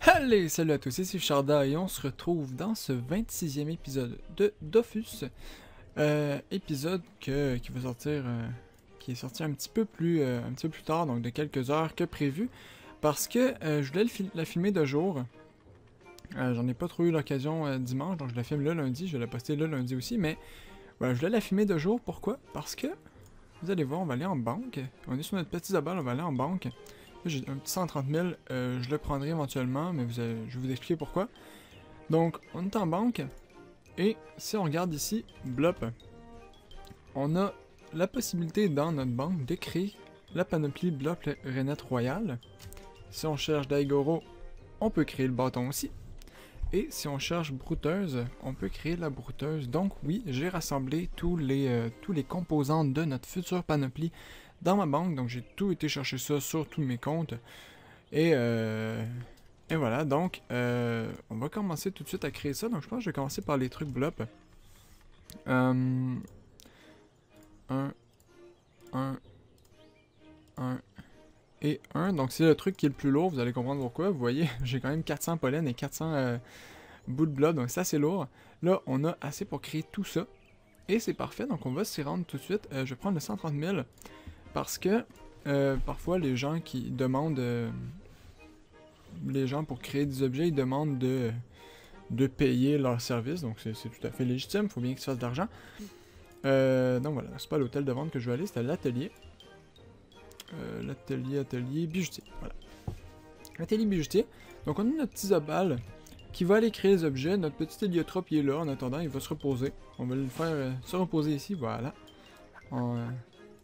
Allez, salut à tous, ici Charda et on se retrouve dans ce 26e épisode de Dofus. Épisode qui va sortir, qui est sorti un petit peu plus tard, donc de quelques heures que prévu, parce que je voulais la filmer de jour. J'en ai pas trop eu l'occasion dimanche, donc je la filme le lundi, je vais la poster le lundi aussi, mais voilà, je voulais la filmer de jour, pourquoi? Parce que, vous allez voir, on va aller en banque, on est sur notre petit Isabelle, on va aller en banque. Là, j'ai un petit 130 000, je le prendrai éventuellement, mais je vais vous expliquer pourquoi. Donc, on est en banque, et si on regarde ici, blop, on a la possibilité dans notre banque de créer la panoplie Blop Renette Royale. Si on cherche Daigoro, on peut créer le bâton aussi. Et si on cherche Brouteuse, on peut créer la Brouteuse. Donc oui, j'ai rassemblé tous les composants de notre future panoplie dans ma banque. Donc j'ai tout été chercher ça sur tous mes comptes. Et voilà, donc on va commencer tout de suite à créer ça. Donc je pense que je vais commencer par les trucs Blop. 1, 1, 1 et 1. Donc c'est le truc qui est le plus lourd, vous allez comprendre pourquoi. Vous voyez, j'ai quand même 400 pollen et 400 bouts de blob, donc ça c'est lourd. Là, on a assez pour créer tout ça. Et c'est parfait, donc on va s'y rendre tout de suite. Je vais prendre le 130 000 parce que parfois les gens qui demandent... les gens pour créer des objets, ils demandent de payer leur service, donc c'est tout à fait légitime, il faut bien qu'ils se fassent de l'argent. Donc voilà, c'est pas l'hôtel de vente que je vais aller, c'est à l'atelier. Atelier bijoutier, voilà. Atelier bijoutier. Donc on a notre petit Zobal qui va aller créer les objets. Notre petit héliotrope il est là, en attendant il va se reposer. On va le faire se reposer ici, voilà. En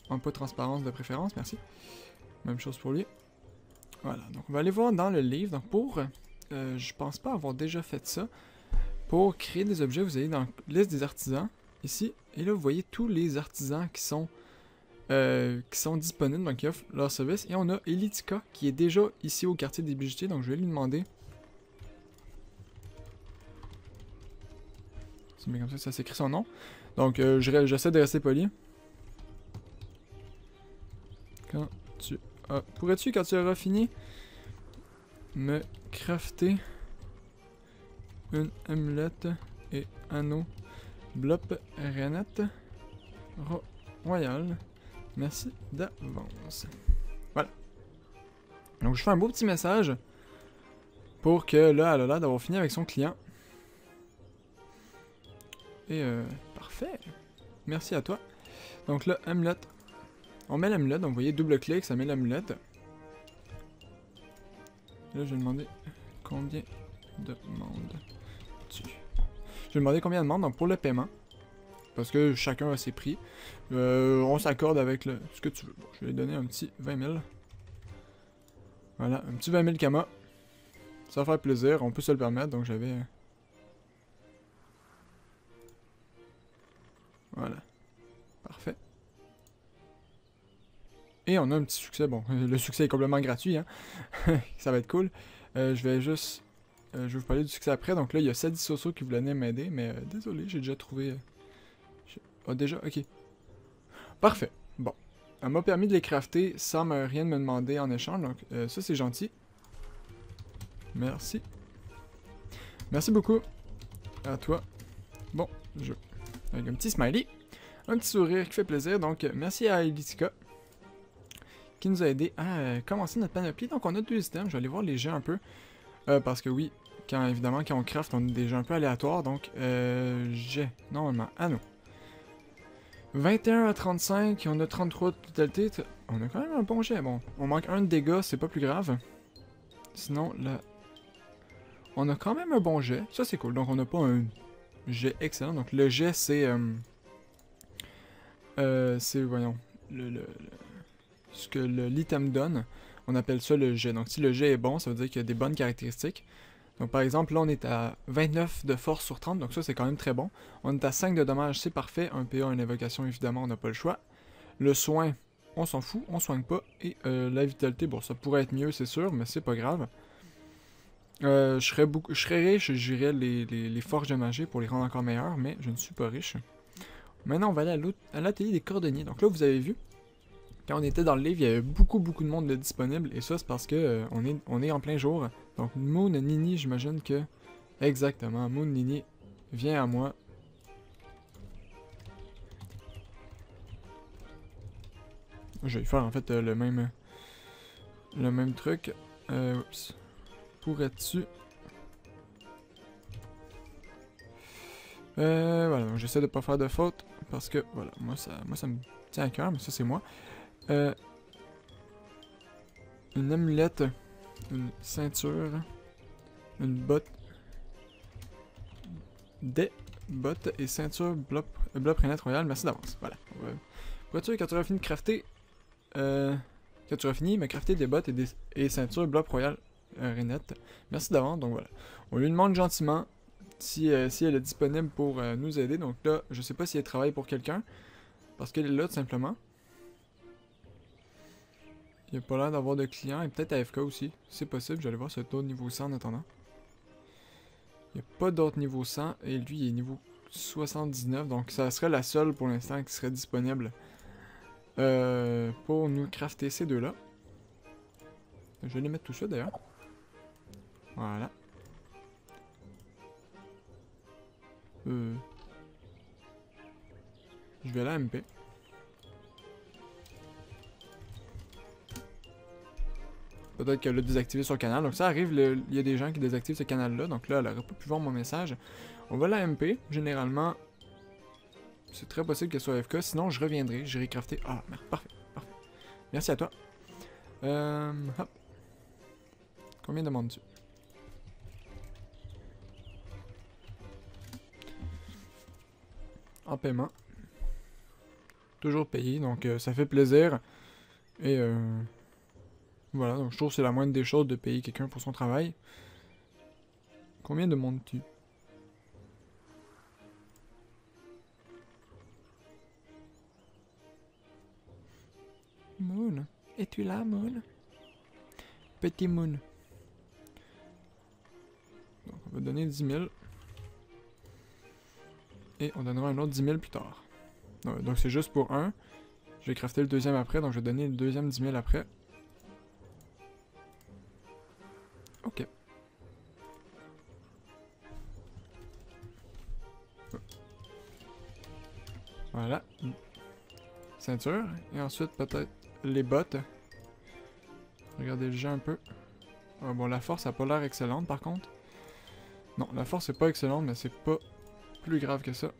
pas de transparence de préférence, merci. Même chose pour lui. Voilà, donc on va aller voir dans le livre. Donc pour, je pense pas avoir déjà fait ça. Pour créer des objets, vous allez dans la liste des artisans, ici. Et là vous voyez tous les artisans qui sont disponibles, donc qui offrent leur service. Et on a Elitika qui est déjà ici au quartier des bijoutiers, donc je vais lui demander. C'est bien comme ça s'écrit son nom. Donc j'essaie de rester poli. Pourrais-tu, quand tu auras fini, me crafter une amulette et anneau Blop Renette Royale? Merci d'avance. Voilà. Donc je fais un beau petit message pour que là, elle a l'air d'avoir fini avec son client. Et parfait. Merci à toi. Donc là, amulette. On met l'amulette, donc vous voyez, double clic, ça met l'amulette. Là, je vais demander combien de demandes-tu? Je vais demander combien de demandes, donc pour le paiement. Parce que chacun a ses prix. On s'accorde avec ce que tu veux. Bon, je vais lui donner un petit 20 000. Voilà, un petit 20 000 Kama. Ça va faire plaisir, on peut se le permettre, donc j'avais... Voilà. Parfait. Et on a un petit succès. Bon, le succès est complètement gratuit, hein. Ça va être cool. Je vais vous parler du succès après. Donc là, il y a Sadi Soso qui voulait m'aider, mais désolé, j'ai déjà trouvé... Ah, déjà, ok. Parfait. Bon. Elle m'a permis de les crafter sans rien me demander en échange, donc ça c'est gentil. Merci. Merci beaucoup. À toi. Bon, avec un petit smiley. Un petit sourire qui fait plaisir, donc merci à Elitika qui nous a aidé à commencer notre panoplie. Donc on a 2 items, je vais aller voir les jeux un peu. Parce que oui, évidemment quand on craft, on a des jeux un peu aléatoires, donc j'ai normalement anneau. 21 à 35, on a 33 de totalité. On a quand même un bon jet. Bon, on manque 1 de dégâts, c'est pas plus grave. Sinon, là, on a quand même un bon jet. Ça, c'est cool. Donc, on n'a pas un jet excellent. Donc, le jet, c'est... voyons, ce que l'item donne. On appelle ça le jet. Donc, si le jet est bon, ça veut dire qu'il y a des bonnes caractéristiques. Donc par exemple, là on est à 29 de force sur 30, donc ça c'est quand même très bon. On est à 5 de dommage, c'est parfait. Un PA, une évocation, évidemment, on n'a pas le choix. Le soin, on s'en fout, on soigne pas. Et la vitalité, bon ça pourrait être mieux c'est sûr, mais c'est pas grave. Je serais riche, j'irais les forges de magie pour les rendre encore meilleurs, mais je ne suis pas riche. Maintenant on va aller à l'atelier des cordonniers. Donc là vous avez vu, Quand on était dans le livre, il y avait beaucoup de monde de disponible. Et ça, c'est parce que on est en plein jour. Donc, Moon Nini, j'imagine que... Exactement, Moon Nini, viens à moi. Je vais faire en fait le même truc. Oups. Pourrais-tu... voilà, donc j'essaie de pas faire de faute. Parce que, voilà, moi ça me tient à cœur, mais ça c'est moi. Une amulette, une ceinture, une botte, des bottes et ceinture bloc Renette Royal. Merci d'avance. Voilà. Pourrais-tu, quand tu auras fini de crafter, quand tu auras fini, me crafter des bottes et ceintures bloc Royal Renette. Merci d'avance. Donc voilà. On lui demande gentiment si elle est disponible pour nous aider. Donc là, je sais pas si elle travaille pour quelqu'un. Parce qu'elle est là tout simplement. Il n'y a pas l'air d'avoir de clients. Et peut-être AFK aussi. C'est possible. J'allais voir si c'est d'autres niveau 100 en attendant. Il n'y a pas d'autres niveau 100. Et lui, il est niveau 79. Donc ça serait la seule pour l'instant qui serait disponible. Pour nous crafter ces deux-là. Je vais les mettre tout ça d'ailleurs. Voilà. Je vais aller à MP. Peut-être qu'elle l'a désactivé sur le canal. Donc ça arrive, il y a des gens qui désactivent ce canal-là. Donc là, elle n'aurait pas pu voir mon message. On va la MP. Généralement, c'est très possible qu'elle soit AFK. Sinon, je reviendrai. J'irai crafter. Ah, merde. Parfait. Parfait. Merci à toi. Hop. Combien demandes-tu? En paiement. Toujours payé. Donc ça fait plaisir. Et voilà, donc je trouve que c'est la moindre des choses de payer quelqu'un pour son travail. Combien demandes-tu? Moon, es-tu là, Moon? Petit Moon. Donc on va donner 10 000. Et on donnera un autre 10 000 plus tard. Donc c'est juste pour un. Je vais crafter le deuxième après, donc je vais donner le deuxième 10 000 après. Ok. Voilà. Ceinture. Et ensuite peut-être les bottes. Regardez le jeu un peu. Ah, bon, la force a pas l'air excellente par contre. Non, la force est pas excellente, mais c'est pas plus grave que ça.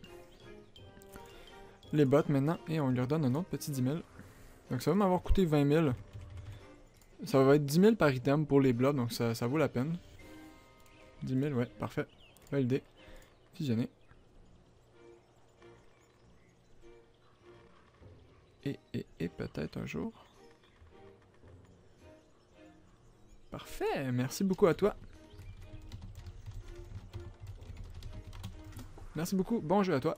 Les bottes maintenant, et on lui redonne un autre petit 10 000. Donc ça va m'avoir coûté 20 000. Ça va être 10 000 par item pour les blobs, donc ça vaut la peine. 10 000, ouais, parfait. Validé. Fusionné. Et peut-être un jour. Parfait, merci beaucoup à toi. Merci beaucoup, bon jeu à toi.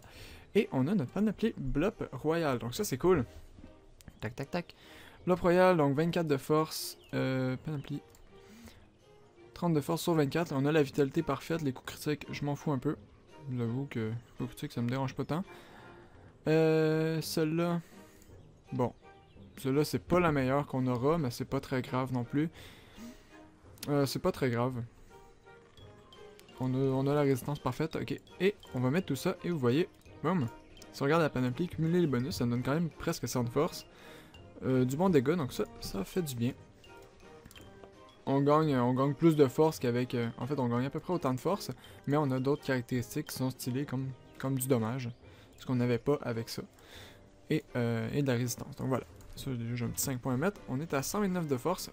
Et on a notre panoplie Blop Royal, donc ça c'est cool. Tac tac tac. Blop Royal, donc 24 de force, panoplie. 30 de force sur 24, on a la vitalité parfaite, les coups critiques, je m'en fous un peu. J'avoue que les coups critiques ça me dérange pas tant. Celle-là, bon, celle-là c'est pas la meilleure qu'on aura, mais c'est pas très grave non plus. C'est pas très grave. On a la résistance parfaite, ok. Et on va mettre tout ça, et vous voyez, boum. Si on regarde la panoplie, cumuler les bonus, ça nous donne quand même presque 100 de force. Du bon dégât, donc ça fait du bien. On gagne plus de force qu'avec... en fait, on gagne à peu près autant de force, mais on a d'autres caractéristiques qui sont stylées comme du dommage. Ce qu'on n'avait pas avec ça. Et de la résistance. Donc voilà. Ça, déjà, j'ai un petit 5 points à mettre. On est à 129 de force.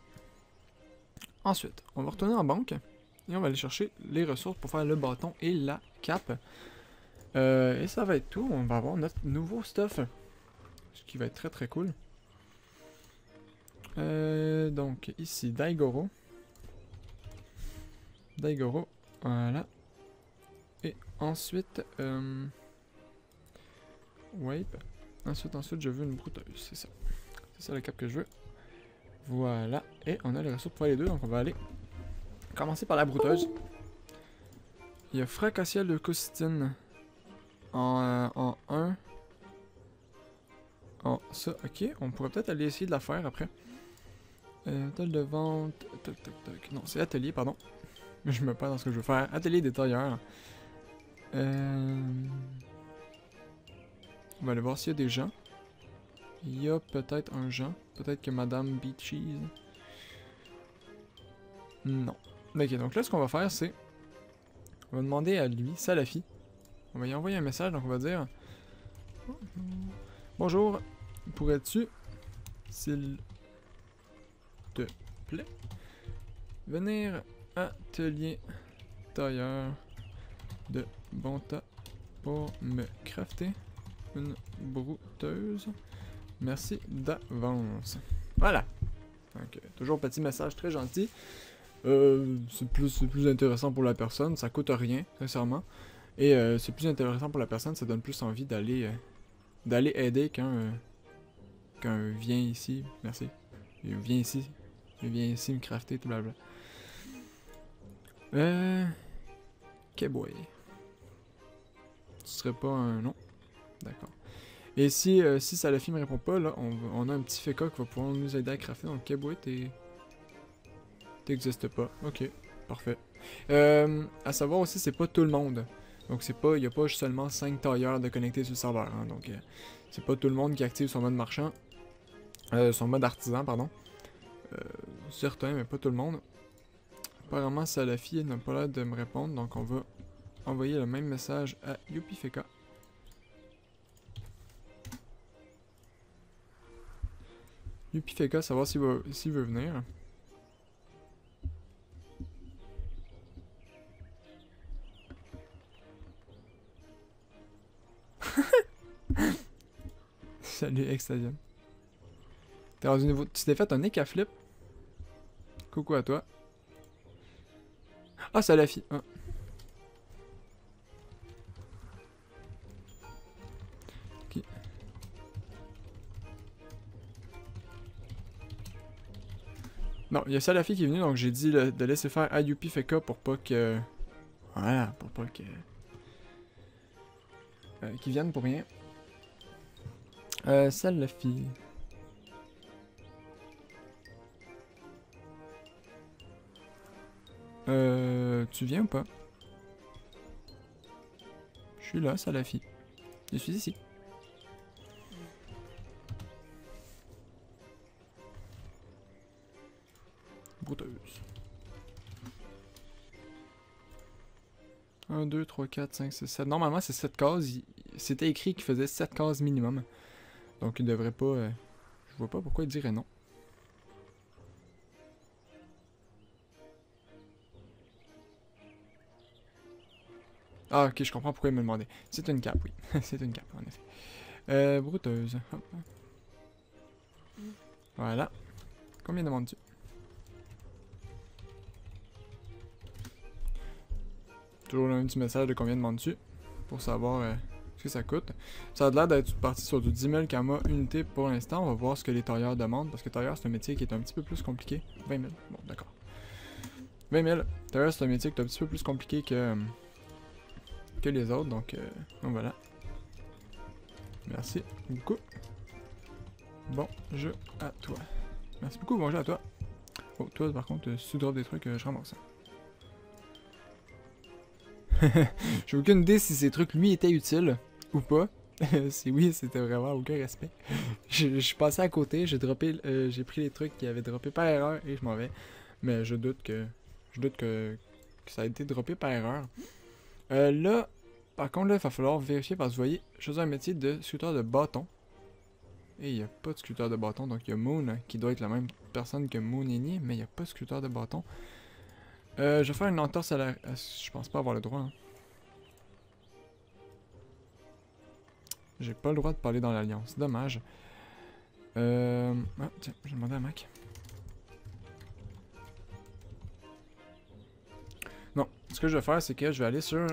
Ensuite, on va retourner en banque. Et on va aller chercher les ressources pour faire le bâton et la cape. Et ça va être tout. On va avoir notre nouveau stuff. Ce qui va être très très cool. Donc ici, Daigoro. Daigoro. Voilà. Et ensuite... Wipe. Ensuite, je veux une brouteuse. C'est ça. C'est ça la cape que je veux. Voilà. Et on a les ressources pour faire les deux. Donc on va aller commencer par la brouteuse. Il y a Fracassia Leucocystine en 1. Oh, ça, ok. On pourrait peut-être aller essayer de la faire après. Telle de vente. Toc, toc, toc. Non, c'est atelier, pardon. Je me perds dans ce que je veux faire. Atelier des tailleurs. On va aller voir s'il y a des gens. Il y a peut-être un Jean. Peut-être que Madame Beaches. Non. Ok, donc là, ce qu'on va faire, c'est... On va demander à lui, Salafi. On va y envoyer un message, donc on va dire... Bonjour, pourrais-tu, s'il te plaît, venir à atelier tailleur de Bonta pour me crafter une brouteuse? Merci d'avance. Voilà. Donc, toujours petit message très gentil. C'est plus intéressant pour la personne, ça coûte rien, sincèrement. Et c'est plus intéressant pour la personne, ça donne plus envie d'aller aider quand vient ici. Merci. Viens ici. Viens ici me crafter, tout blabla. Keboy. Ce serait pas un nom. D'accord. Et si Salafi me répond pas, là, on a un petit féca qui va pouvoir nous aider à crafter. Donc Keboy, t'existes pas. Ok, parfait. À savoir aussi, c'est pas tout le monde. Donc il n'y a pas seulement 5 tailleurs de connectés sur le serveur. Hein, donc c'est pas tout le monde qui active son mode marchand. Son mode artisan, pardon. Certains, mais pas tout le monde. Apparemment, Salafi n'a pas l'air de me répondre. Donc on va envoyer le même message à Yupifeka. Yupifeka, savoir s'il veut venir. Salut Extasian. T'es rendu niveau... Tu t'es fait un nez à flip? Coucou à toi. Ah, Salafi. Ah. Ok. Non, il y a Salafi qui est venu, donc j'ai dit de laisser faire à Yupifeka pour pas que... Voilà, pour pas que... qu'ils viennent pour rien. Salafi. Tu viens ou pas? Je suis là, Salafi. Je suis ici. Brouteuse. 1, 2, 3, 4, 5, 6, 7. Normalement, c'est 7 cases. C'était écrit qu'il faisait 7 cases minimum. Donc, il devrait pas... Je vois pas pourquoi il dirait non. Ah, ok, je comprends pourquoi il me demandait. C'est une cape, oui. C'est une cape, en effet. Brouteuse. Hop. Voilà. Combien demandes-tu? Toujours un petit message de combien demandes-tu pour savoir ce que ça coûte. Ça a l'air d'être parti sur du 10 000 Kama unité pour l'instant. On va voir ce que les tailleurs demandent parce que tailleur c'est un métier qui est un petit peu plus compliqué. 20 000. Bon, d'accord. 20 000. Tailleur c'est un métier qui est un petit peu plus compliqué que les autres. Donc voilà. Merci beaucoup. Bonjour à toi. Merci beaucoup, bonjour à toi. Oh, toi par contre, si tu drops des trucs, je ramasse ça. J'ai aucune idée si ces trucs lui étaient utiles ou pas. Si oui, c'était vraiment aucun respect. Je suis passé à côté, j'ai pris les trucs qui avaient droppé par erreur et je m'en vais. Mais je doute que ça a été droppé par erreur. Là, par contre, là, il va falloir vérifier parce que vous voyez, je faisais un métier de sculpteur de bâton. Et il n'y a pas de sculpteur de bâton, donc il y a Moon qui doit être la même personne que Moon Eni, mais il n'y a pas de sculpteur de bâton. Je vais faire une entorse à la... Je pense pas avoir le droit. Hein. J'ai pas le droit de parler dans l'alliance. Dommage. Ah, tiens, j'ai demandé à Mac. Non, ce que je vais faire, c'est que je vais aller sur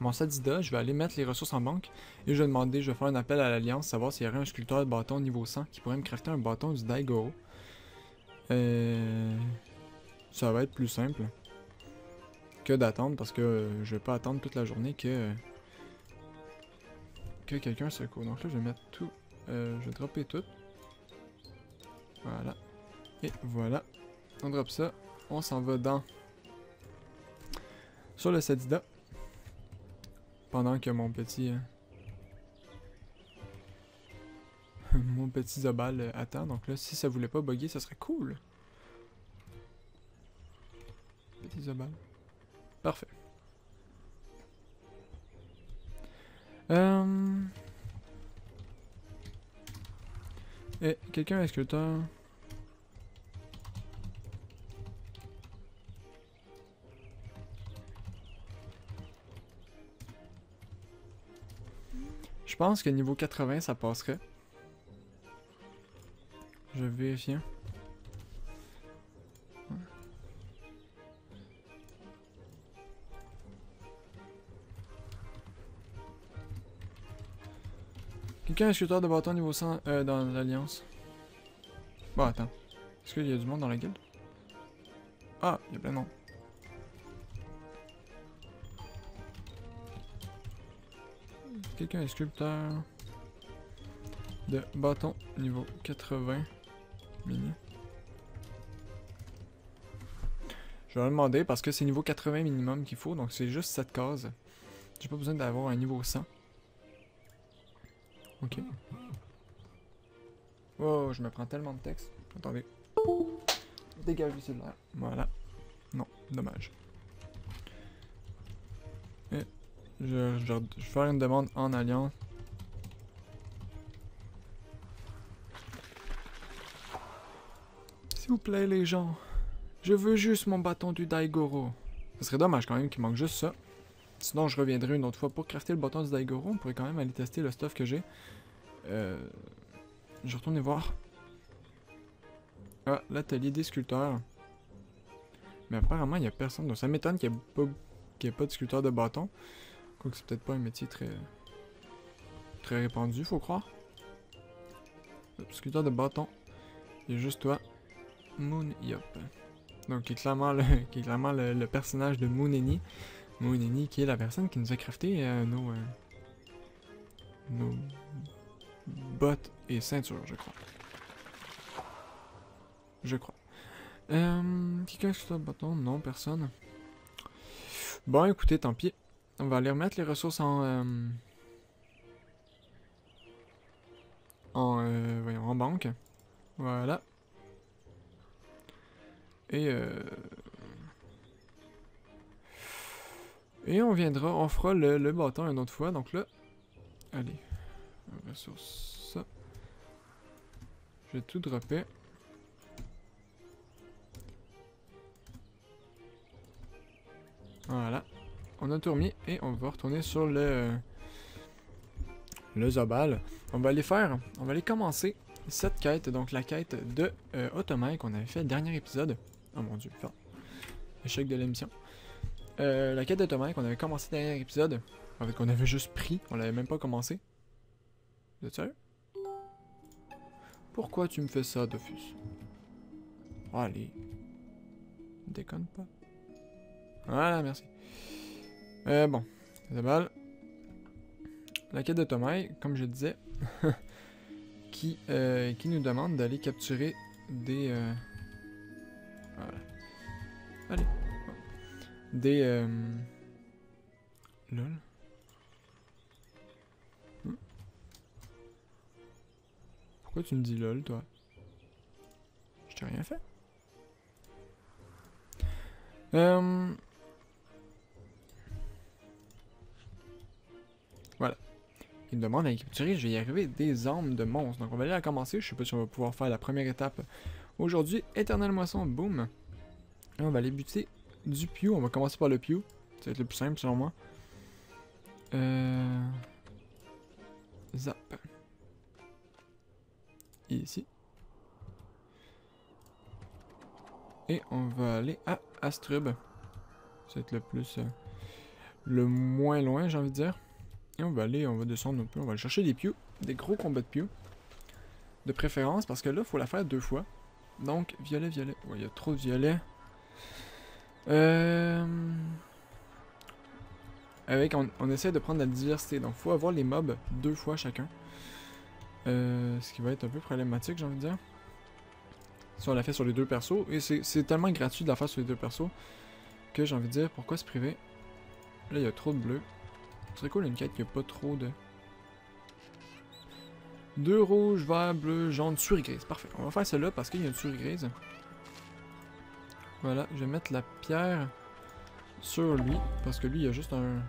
mon Sadida, je vais aller mettre les ressources en banque et je vais faire un appel à l'alliance, savoir s'il y aurait un sculpteur de bâton niveau 100 qui pourrait me crafter un bâton du Daigoro. Ça va être plus simple que d'attendre parce que je vais pas attendre toute la journée que quelqu'un se court. Donc là, je vais mettre tout je vais dropper tout. Voilà. Et voilà. On drop ça. On s'en va dans... sur le Sadida. Pendant que mon petit... mon petit Zobal attend. Donc là, si ça voulait pas bugger, ça serait cool. Petit Zobal. Parfait. Et quelqu'un est-ce que t'as... Je pense que niveau 80 ça passerait. Je vais vérifier. Quelqu'un est sculpteur de bâton niveau 100 dans l'Alliance? Bon, attends. Est-ce qu'il y a du monde dans la guilde? Ah, il y a plein de monde. Quelqu'un est sculpteur de bâton niveau 80 mini. Je vais le demander parce que c'est niveau 80 minimum qu'il faut, donc c'est juste cette case. J'ai pas besoin d'avoir un niveau 100. Ok. Oh, je me prends tellement de texte. Attendez. Dégage du cellulaire. Voilà. Non, dommage. Et je vais faire une demande en alliance. S'il vous plaît, les gens. Je veux juste mon bâton du Daigoro. Ce serait dommage quand même qu'il manque juste ça. Sinon, je reviendrai une autre fois pour crafter le bâton du Daigoro. On pourrait quand même aller tester le stuff que j'ai. Je vais retourner voir. Ah, l'atelier des sculpteurs. Mais apparemment, il n'y a personne. Donc ça m'étonne qu'il n'y ait pas de sculpteur de bâton. Quoique c'est peut-être pas un métier très répandu, faut croire. Sculpteur de bâton. Il y a juste toi. Moon Yop. Donc qui est clairement le personnage de Mooneni. Mooneni qui est la personne qui nous a crafté nos bottes et ceintures, je crois. Quelqu'un sur le bâton? Non, personne. Bon, écoutez, tant pis. On va aller remettre les ressources voyons, en banque. Voilà. Et on viendra, on fera le bâton une autre fois. Donc là, allez, ressources, ça. Je vais tout dropper. Voilà. On a tout remis et on va retourner sur le Zobal. On va aller commencer cette quête, donc la quête de Otomai qu'on avait fait le dernier épisode. Oh mon dieu, enfin, échec de l'émission. La quête d'Otomai qu'on avait commencé le dernier épisode, en fait qu'on avait juste pris, on l'avait même pas commencé. Vous êtes sérieux? Pourquoi tu me fais ça, Dofus? Oh, allez. Déconne pas. Voilà, merci. Bon, Zobal. La quête d'Otomai, comme je disais, qui nous demande d'aller capturer des... voilà. Allez. Des... lol. Pourquoi tu me dis lol, toi? Je t'ai rien fait. Voilà. Il me demande à capturer, je vais y arriver, des armes de monstres. Donc on va aller à commencer. Je sais pas si on va pouvoir faire la première étape aujourd'hui. Éternelle moisson, boum. Là, on va aller buter du Pew. On va commencer par le Pew. Ça va être le plus simple selon moi. Zap. Et ici. Et on va aller à Astrub. Ça va être le plus... le moins loin, j'ai envie de dire. Et on va descendre un peu. On va aller chercher des Pew. Des gros combats de Pew. De préférence, parce que là, il faut la faire 2 fois. Donc, violet, violet. Ouais, il y a trop de violet. On essaie de prendre la diversité. Donc, il faut avoir les mobs 2 fois chacun. Ce qui va être un peu problématique, j'ai envie de dire. Si on l'a fait sur les deux persos. Et c'est tellement gratuit de la faire sur les deux persos que j'ai envie de dire, pourquoi se priver? Là, il y a trop de bleu. Ce serait cool une quête qui a pas trop de... Deux rouges, vert, bleu, jaune, souris grise. Parfait. On va faire celle-là parce qu'il y a une souris grise. Voilà, je vais mettre la pierre sur lui. Parce que lui, il y a juste un...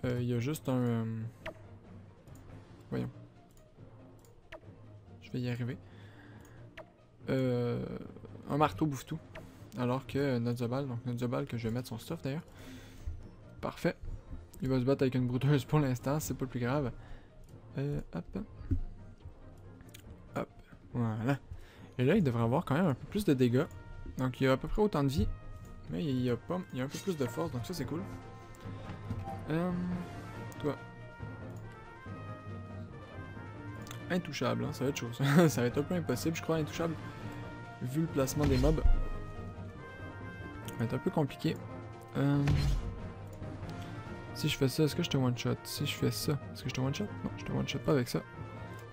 il y a juste un... Voyons. Je vais y arriver. Un marteau bouffe tout. Alors que Nozobal, donc Nozobal que je vais mettre son stuff d'ailleurs. Parfait. Il va se battre avec une brouteuse pour l'instant, c'est pas le plus grave. Hop. Hop. Voilà. Et là, il devrait avoir quand même un peu plus de dégâts. Donc il a à peu près autant de vie. Mais il y a un peu plus de force, donc ça c'est cool. Toi. Intouchable, hein, ça va être chaud. Ça va être un peu impossible, je crois, intouchable. Vu le placement des mobs. Ça va être un peu compliqué. Si je fais ça, est-ce que je te one-shot? Si je fais ça, est-ce que je te one-shot? Non, je te one-shot pas avec ça.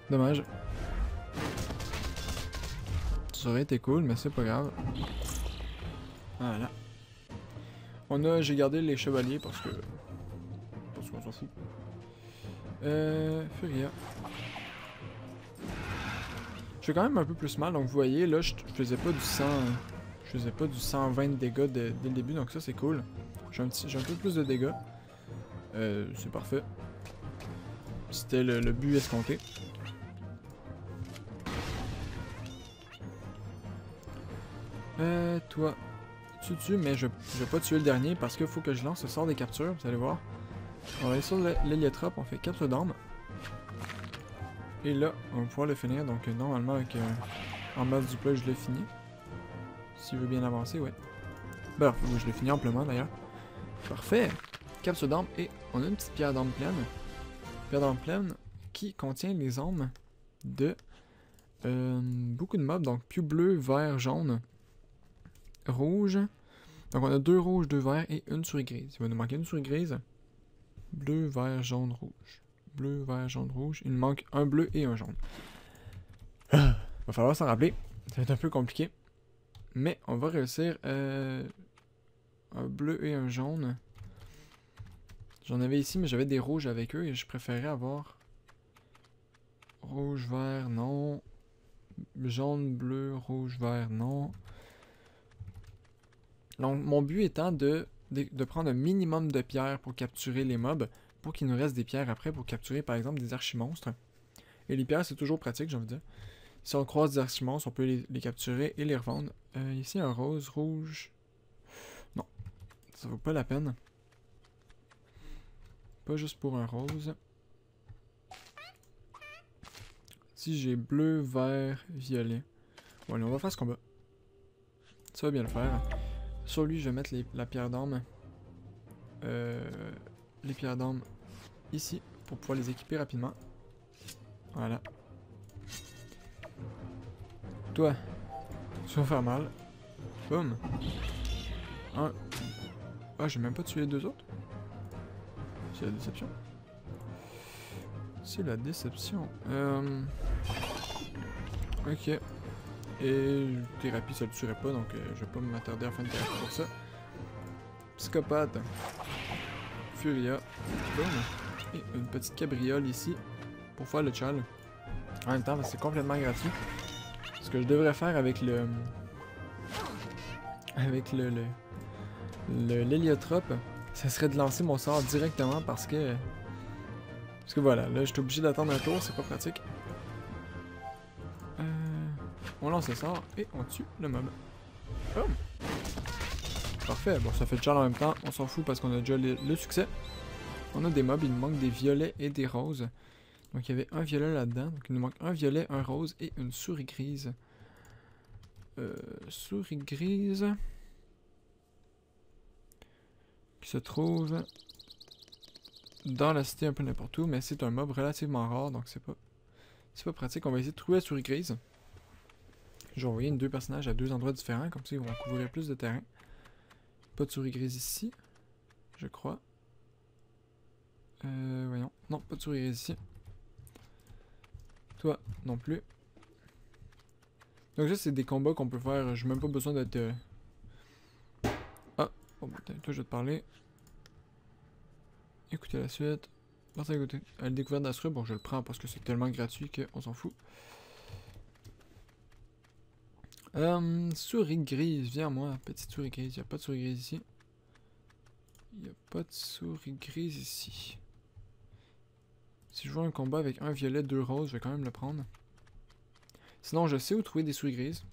Dommage. Ça aurait été cool, mais c'est pas grave. Voilà. J'ai gardé les chevaliers parce qu'on s'en fout. Furia. Je fais quand même un peu plus mal, donc vous voyez, là, je faisais pas du 100... Je faisais pas du 120 de dégâts dès le début, donc ça c'est cool. J'ai un peu plus de dégâts. C'est parfait. C'était le but escompté. Toi, tu tues, mais je vais pas tuer le dernier parce qu'il faut que je lance le sort des captures, vous allez voir. On va aller sur l'héliotrope, on fait capture d'armes. Et là, on va pouvoir le finir, donc normalement avec en mode du plat, je l'ai fini. S'il veut bien avancer, ouais. Bref, oui, je l'ai fini amplement d'ailleurs. Parfait. Capsule d'armes et on a une petite pierre d'armes pleine. Pierre d'armes pleine qui contient les armes de beaucoup de mobs. Donc, piou bleu, vert, jaune, rouge. Donc, on a deux rouges, deux verts et une souris grise. Il va nous manquer une souris grise. Bleu, vert, jaune, rouge. Bleu, vert, jaune, rouge. Il nous manque un bleu et un jaune. Va falloir s'en rappeler. Ça va être un peu compliqué. Mais on va réussir. Un bleu et un jaune. J'en avais ici, mais j'avais des rouges avec eux et je préférais avoir rouge, vert, non. Jaune, bleu, rouge, vert, non. Donc, mon but étant de prendre un minimum de pierres pour capturer les mobs, pour qu'il nous reste des pierres après pour capturer par exemple des archimonstres. Et les pierres, c'est toujours pratique, j'ai envie de dire. Si on croise des archimonstres, on peut les capturer et les revendre. Ici, un rose, rouge. Non, ça vaut pas la peine. Pas juste pour un rose. Si j'ai bleu, vert, violet. Bon, allez, on va faire ce combat. Ça va bien le faire. Sur lui, je vais mettre la pierre d'armes. Les pierres d'armes ici, pour pouvoir les équiper rapidement. Voilà. Toi, tu vas faire mal. Boum. Un. Ah, j'ai même pas tué les deux autres. C'est la déception. C'est la déception. Ok. Et thérapie, ça le tuerait pas, donc je vais pas m'attarder à faire une thérapie pour ça. Psychopathe. Furia. Boum. Et une petite cabriole ici pour faire le chal. En même temps, c'est complètement gratuit. Ce que je devrais faire avec le... Avec l'héliotrope, ça serait de lancer mon sort directement parce que... Parce que voilà, là, je suis obligé d'attendre un tour, c'est pas pratique. On lance le sort et on tue le mob. Oh. Parfait, bon, ça fait le char en même temps, on s'en fout parce qu'on a déjà le succès. On a des mobs, il nous manque des violets et des roses. Donc il y avait un violet là-dedans, donc il nous manque un violet, un rose et une souris grise. Souris grise... qui se trouve dans la cité un peu n'importe où, mais c'est un mob relativement rare, donc c'est pas pratique. On va essayer de trouver la souris grise. Je vais envoyer deux personnages à deux endroits différents, comme ça ils vont couvrir plus de terrain. Pas de souris grise ici, je crois. Voyons. Non, pas de souris grise ici. Toi, non plus. Donc ça, c'est des combats qu'on peut faire. J'ai même pas besoin d'être... Ah, oh, putain, toi, je vais te parler. Écoutez la suite. Partez à écouter. La découverte d'Astra, bon, je le prends parce que c'est tellement gratuit qu'on s'en fout. Souris grise, viens moi, petite souris grise. Il a pas de souris grise ici. Il a pas de souris grise ici. Si je vois un combat avec un violet, 2 roses, je vais quand même le prendre. Sinon, je sais où trouver des souris grises.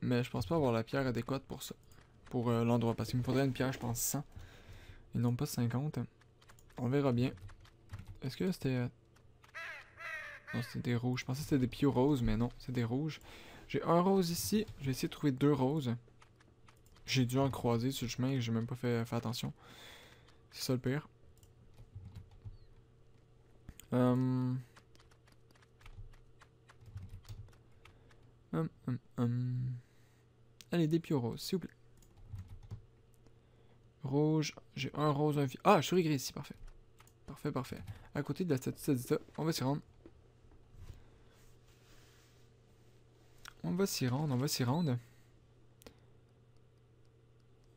Mais je pense pas avoir la pierre adéquate pour ça. Pour l'endroit. Parce qu'il me faudrait une pierre, je pense 100. Et non pas 50. On verra bien. Est-ce que c'était... Non, c'était des rouges. Je pensais que c'était des pieux roses, mais non, c'est des rouges. J'ai un rose ici. Je vais essayer de trouver 2 roses. J'ai dû en croiser sur le chemin et j'ai même pas fait attention. C'est ça le pire. Allez, des pieux roses, s'il vous plaît. Rouge. J'ai un rose, un violet. Ah, souris grise ici, parfait. Parfait, parfait. À côté de la statue Sadista, on va s'y rendre. On va s'y rendre, on va s'y rendre.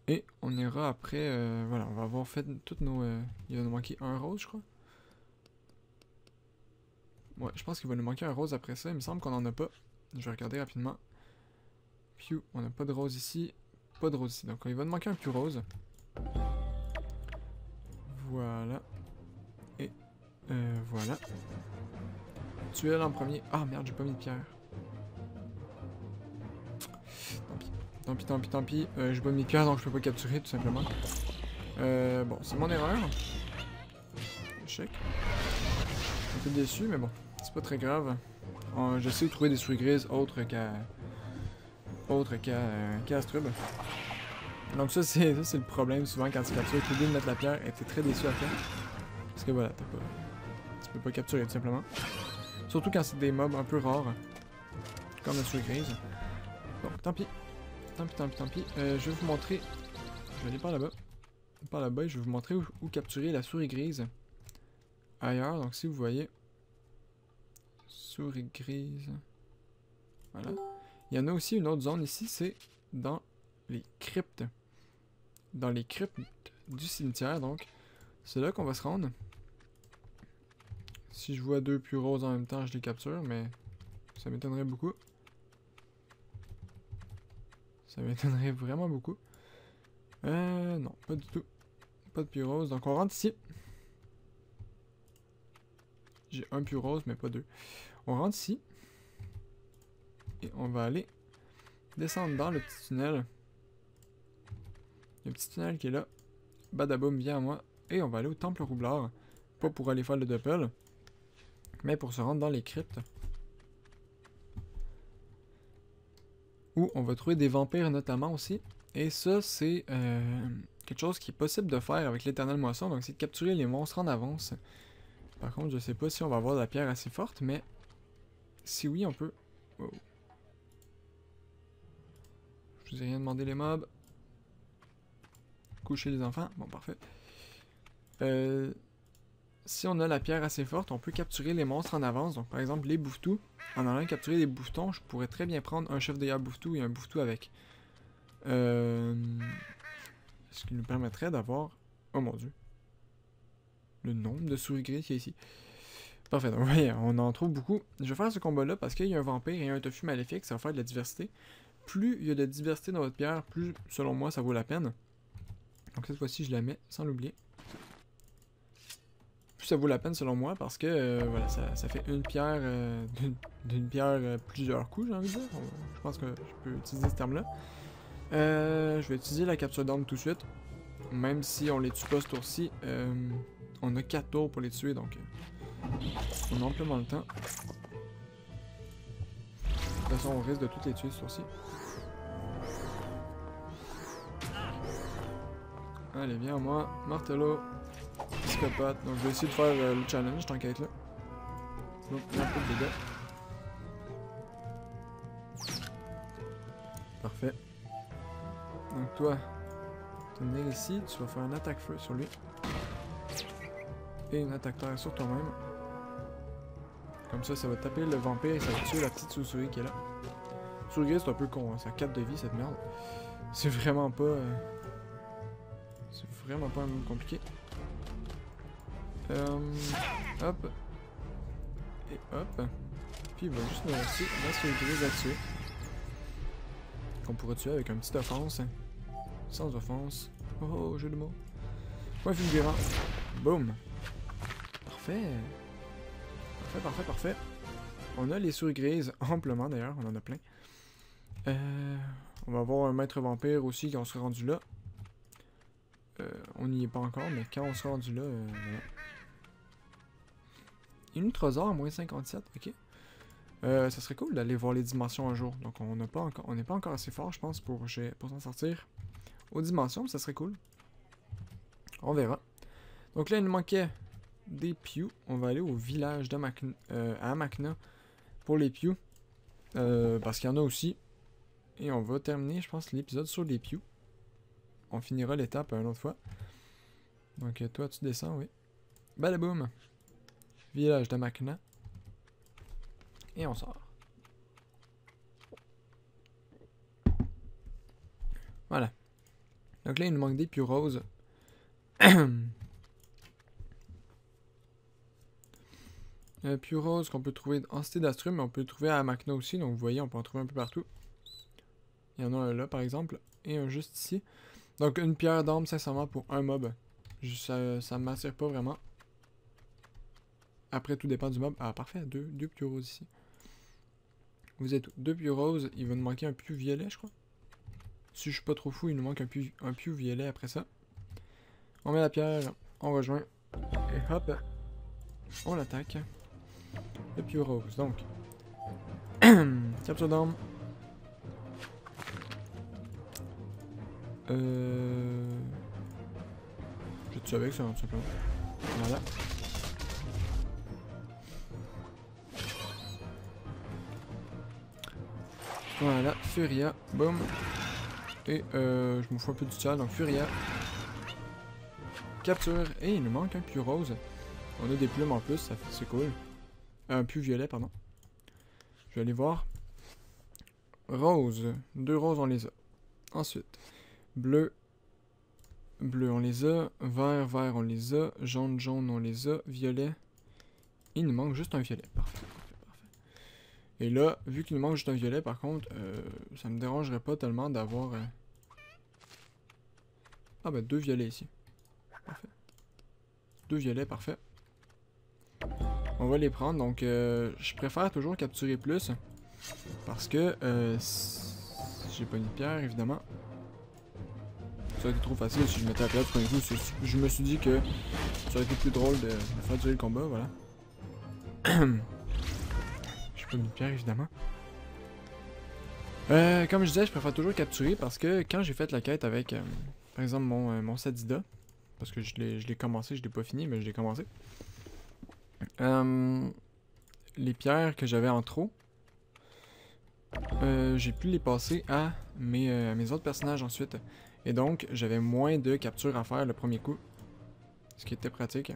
Et on ira après, voilà, on va avoir fait toutes nos... il va nous manquer un rose, je crois. Ouais, je pense qu'il va nous manquer un rose après ça, il me semble qu'on en a pas. Je vais regarder rapidement. Piu, on n'a pas de rose ici, pas de rose ici, donc il va nous manquer un piu rose. Voilà. Et, voilà. Tuelle en premier. Ah merde, j'ai pas mis de pierre. Tant pis, tant pis, tant pis. J'ai pas mis de pierre donc je peux pas capturer tout simplement. Bon, c'est mon erreur. Échec. Un peu déçu, mais bon, c'est pas très grave. J'essaie de trouver des souris grises autres qu'à Astrub. Donc ça c'est le problème souvent quand tu captures. Tu oublies de mettre la pierre et t'es très déçu après. Parce que voilà, tu peux pas capturer tout simplement. Surtout quand c'est des mobs un peu rares. Comme la souris grise. Donc tant pis. Tant pis. Je vais vous montrer. Je vais aller par là-bas. Par là-bas, je vais vous montrer où capturer la souris grise. Ailleurs, donc si vous voyez. Souris grise. Voilà. Il y en a aussi une autre zone ici, c'est dans les cryptes. Dans les cryptes du cimetière, donc. C'est là qu'on va se rendre. Si je vois 2 pieux roses en même temps, je les capture, mais ça m'étonnerait beaucoup. Ça m'étonnerait vraiment beaucoup. Non, pas du tout. Pas de pieux roses, donc on rentre ici. J'ai un pieux rose, mais pas 2. On rentre ici. Et on va aller descendre dans le petit tunnel. Il y a un petit tunnel qui est là. Badaboum, viens à moi. Et on va aller au temple roublard. Pas pour aller faire le doppel, mais pour se rendre dans les cryptes. Où on va trouver des vampires notamment aussi. Et ça, c'est quelque chose qui est possible de faire avec l'éternelle moisson. Donc c'est de capturer les monstres en avance. Par contre, je sais pas si on va avoir de la pierre assez forte, mais si oui, on peut. Wow. Je vous ai rien demandé les mobs. Coucher les enfants. Bon, parfait. Si on a la pierre assez forte, on peut capturer les monstres en avance. Donc par exemple, les bouffetous. En allant capturer des bouffetons, je pourrais très bien prendre un chef de guerre bouffetou et un bouffetou avec. Ce qui nous permettrait d'avoir... Oh mon dieu. Le nombre de souris grises qu'il y a ici. Parfait, donc vous voyez, on en trouve beaucoup. Je vais faire ce combat-là parce qu'il y a un vampire et un tofu maléfique, ça va faire de la diversité. Plus il y a de diversité dans votre pierre, plus, selon moi, ça vaut la peine. Donc cette fois-ci, je la mets sans l'oublier. Plus ça vaut la peine selon moi parce que voilà, ça fait une pierre d'une pierre plusieurs coups, j'ai envie de dire. Je pense que je peux utiliser ce terme-là. Je vais utiliser la capture d'armes tout de suite. Même si on les tue pas ce tour-ci, on a 4 tours pour les tuer, donc on a amplement le temps. De toute façon, on risque de toutes les tuer ce tour-ci. Allez, viens à moi, martelot, psychopathe. Donc je vais essayer de faire le challenge, tant qu'à être là. Donc, il y a un peu de dégâts. Parfait. Donc toi, tu vas venir ici, tu vas faire une attaque feu sur lui. Et une attaque terre sur toi-même. Comme ça va taper le vampire et ça va tuer la petite souris qui est là. Souris, c'est un peu con, hein. Ça a 4 de vie cette merde. C'est vraiment pas... c'est vraiment pas compliqué. Hop. Et hop. Puis il va juste nous rester la souris grise à tuer. Qu'on pourrait tuer avec un petit offense. Sans offense. Oh, jeu de mots. Point fulgurant. Boum. Parfait. Parfait. On a les souris grises amplement d'ailleurs, on en a plein. On va avoir un maître vampire aussi quand on sera rendu là. On n'y est pas encore, mais quand on sera rendu là, voilà. Une Trésor, moins 57, ok. Ça serait cool d'aller voir les dimensions un jour. Donc on n'est pas encore assez fort, je pense, pour s'en sortir aux dimensions, mais ça serait cool. On verra. Donc là, il nous manquait des Pew. On va aller au village à Makna pour les Pew. Parce qu'il y en a aussi. Et on va terminer, je pense, l'épisode sur les Pew. On finira l'étape une autre fois. Donc toi, tu descends, oui. Badaboum. Village de Makna. Et on sort. Voilà. Donc là, il nous manque des Pew roses. Pew rose qu'on peut trouver en Cité d'Astrum, mais on peut le trouver à Makna aussi. Donc vous voyez, on peut en trouver un peu partout. Il y en a un là, par exemple. Et un juste ici. Donc une pierre d'âme, sincèrement, pour un mob. Ça ne m'attire pas vraiment. Après, tout dépend du mob. Ah, parfait. Deux Pew roses ici. Vous êtes 2 Pew roses. Il va nous manquer un Pew violet, je crois. Si je suis pas trop fou, il nous manque un Pew violet après ça. On met la pierre. On rejoint. Et hop. On l'attaque. Le Pew rose. Donc. Capture d'arme. Je tue avec ça, tout simplement. Voilà. Voilà, Furia, boum. Et je me fous un peu du chat, donc Furia. Capture, et il nous manque un Pew rose. On a des plumes en plus, c'est cool. Un Pew violet, pardon. Je vais aller voir. Rose, 2 roses on les a. Ensuite, bleu, on les a. Vert, on les a. Jaune, on les a. Violet. Il nous manque juste un violet. Parfait. Et là, vu qu'il nous manque juste un violet, par contre, ça me dérangerait pas tellement d'avoir... Ah bah 2 violets ici. Parfait. 2 violets, parfait. On va les prendre, donc je préfère toujours capturer plus. Parce que j'ai pas une pierre, évidemment. Ça aurait été trop facile si je mettais la pierre du premier coup. Je me suis dit que ça aurait été plus drôle de faire durer le combat, voilà. J'ai pas mis de pierre, évidemment. Comme je disais, je préfère toujours capturer parce que quand j'ai fait la quête avec, par exemple, mon Sadida, parce que je l'ai commencé, je l'ai pas fini, mais je l'ai commencé. Les pierres que j'avais en trop, j'ai pu les passer à mes autres personnages ensuite. Et donc, j'avais moins de captures à faire le premier coup. Ce qui était pratique.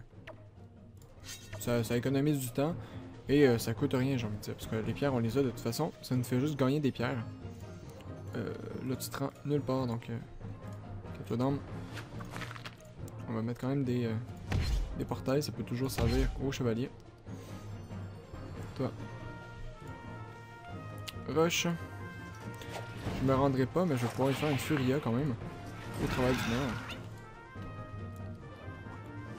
Ça économise du temps. Et ça coûte rien, j'ai envie de dire. Parce que les pierres, on les a de toute façon. Ça nous fait juste gagner des pierres. Là, tu te rends nulle part. Donc, capture d'âme. On va mettre quand même des portails. Ça peut toujours servir aux chevaliers. Toi. Rush. Je me rendrai pas, mais je vais pouvoir y faire une Furia quand même. Au travail du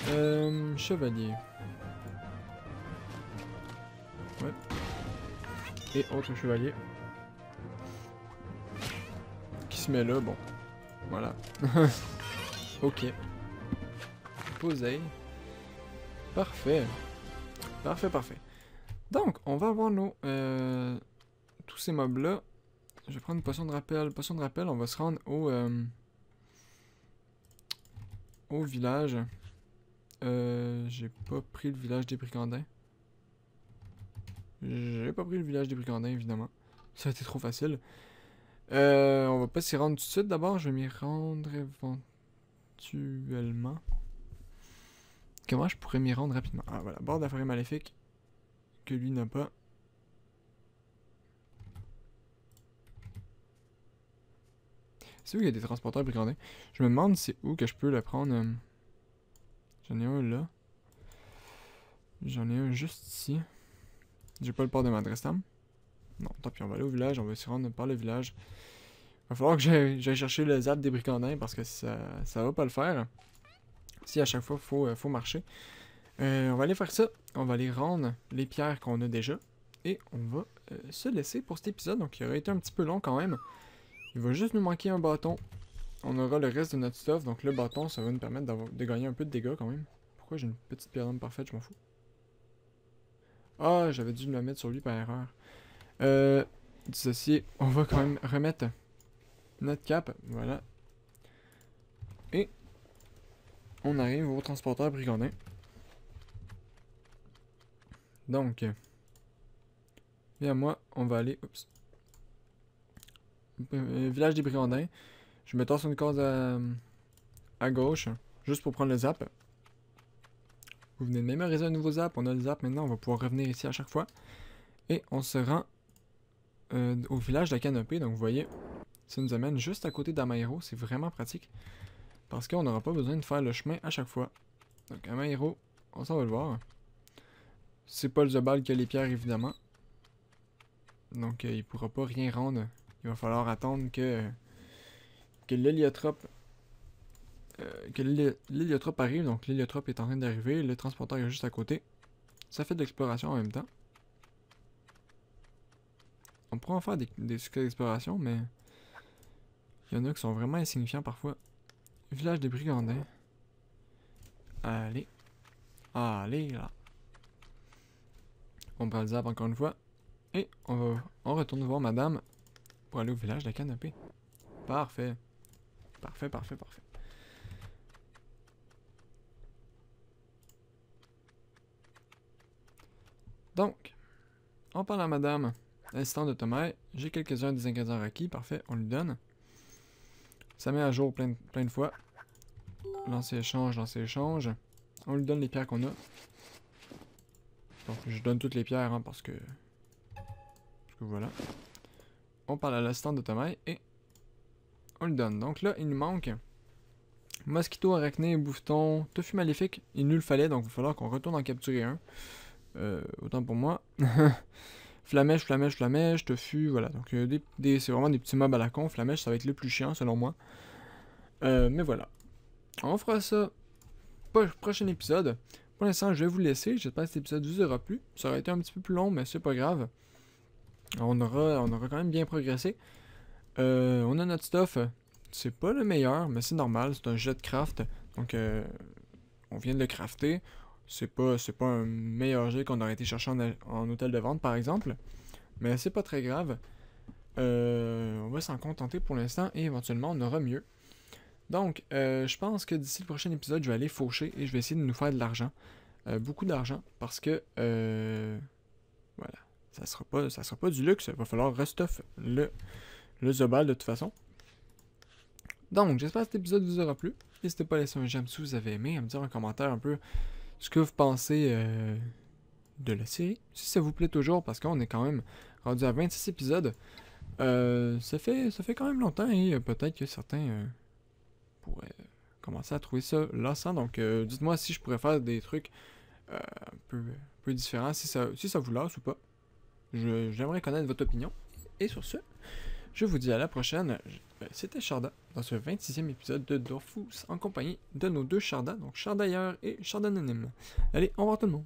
nord. Chevalier. Ouais. Et autre chevalier. Qui se met là, bon. Voilà. Ok. Posez. Parfait. Parfait. Donc, on va avoir nos... tous ces mobs là. Je vais prendre une potion de rappel. Potion de rappel, on va se rendre au village. J'ai pas pris le village des brigandins. J'ai pas pris le village des brigandins, évidemment. Ça a été trop facile. On va pas s'y rendre tout de suite. D'abord, je vais m'y rendre éventuellement. Comment je pourrais m'y rendre rapidement? Ah voilà, bord de la forêt maléfique. que lui n'a pas. C'est où il y a des transporteurs brigandins? Je me demande c'est où que je peux le prendre. J'en ai un là. J'en ai un juste ici. J'ai pas le port de Madrestam. Non, tant pis, on va aller au village, on va s'y rendre par le village. Va falloir que j'aille chercher le zap des brigandins parce que ça va pas le faire. Si à chaque fois faut marcher. On va aller faire ça. On va aller rendre les pierres qu'on a déjà. Et on va se laisser pour cet épisode. Donc il aurait été un petit peu long quand même. Il va juste nous manquer un bâton. On aura le reste de notre stuff. Donc le bâton, ça va nous permettre de gagner un peu de dégâts quand même. Pourquoi j'ai une petite pierre d'homme parfaite? Je m'en fous. Ah, j'avais dû me la mettre sur lui par erreur. Dissocier. On va quand même remettre notre cap. Voilà. Et on arrive au transporteur brigandin. Donc, et à moi, on va aller. Oups. Village des brigandins. Je me tasse une case à gauche, juste pour prendre le zap. Vous venez de mémoriser un nouveau zap. On a le zap maintenant. On va pouvoir revenir ici à chaque fois. Et on se rend au village de la Canopée. Donc, vous voyez, ça nous amène juste à côté d'Amaero. C'est vraiment pratique. Parce qu'on n'aura pas besoin de faire le chemin à chaque fois. Donc, Amaero, on s'en va le voir. C'est pas le Zobal qui a les pierres, évidemment. Donc, il pourra pas rien rendre. Il va falloir attendre que l'héliotrope arrive. Donc, l'héliotrope est en train d'arriver. Le transporteur est juste à côté. Ça fait de l'exploration en même temps. On pourra en faire des succès d'exploration, mais il y en a qui sont vraiment insignifiants parfois. Village des brigandins. Allez. Allez, là. On prend le zap encore une fois. Et on retourne voir madame pour aller au village de la Canopée. Parfait. Parfait, parfait, parfait. Donc, on parle à madame. Assistant de Thomas. J'ai quelques-uns des ingrédients requis. Parfait, on lui donne. Ça met à jour plein de fois. Lancer échange, lancer échange. On lui donne les pierres qu'on a. Donc, je donne toutes les pierres, hein, parce que voilà. On parle à l'assistant de Thomas et on lui donne. Donc là, il nous manque mosquito, arachné, bouffeton, tofu maléfique. Il nous le fallait, donc il va falloir qu'on retourne en capturer un. Autant pour moi. Flamèche, flamèche, flamèche, tofu, voilà. Donc c'est vraiment des petits mobs à la con. Flamèche, ça va être le plus chiant selon moi. Mais voilà. On fera ça prochain épisode. Pour l'instant, je vais vous laisser. J'espère que cet épisode vous aura plu. Ça aurait été un petit peu plus long, mais c'est pas grave. On aura quand même bien progressé. On a notre stuff. C'est pas le meilleur, mais c'est normal. C'est un jet de craft. Donc, on vient de le crafter. C'est pas un meilleur jet qu'on aurait été chercher en hôtel de vente, par exemple. Mais c'est pas très grave. On va s'en contenter pour l'instant et éventuellement, on aura mieux. Donc, je pense que d'ici le prochain épisode, je vais aller faucher et je vais essayer de nous faire de l'argent. Beaucoup d'argent, parce que, voilà, ça sera pas du luxe. Il va falloir restuff le Zobal de toute façon. Donc, j'espère que cet épisode vous aura plu. N'hésitez pas à laisser un j'aime si vous avez aimé, à me dire en commentaire un peu ce que vous pensez de la série. Si ça vous plaît toujours, parce qu'on est quand même rendu à 26 épisodes. Ça fait quand même longtemps et peut-être que certains pourraient commencer à trouver ça lassant. Donc, dites-moi si je pourrais faire des trucs un peu différents, si ça vous lasse ou pas. J'aimerais connaître votre opinion. Et sur ce, je vous dis à la prochaine. C'était Sharda dans ce 26e épisode de Dofus en compagnie de nos deux Sharda, donc Shardailleur et Shardanonyme. Allez, au revoir tout le monde.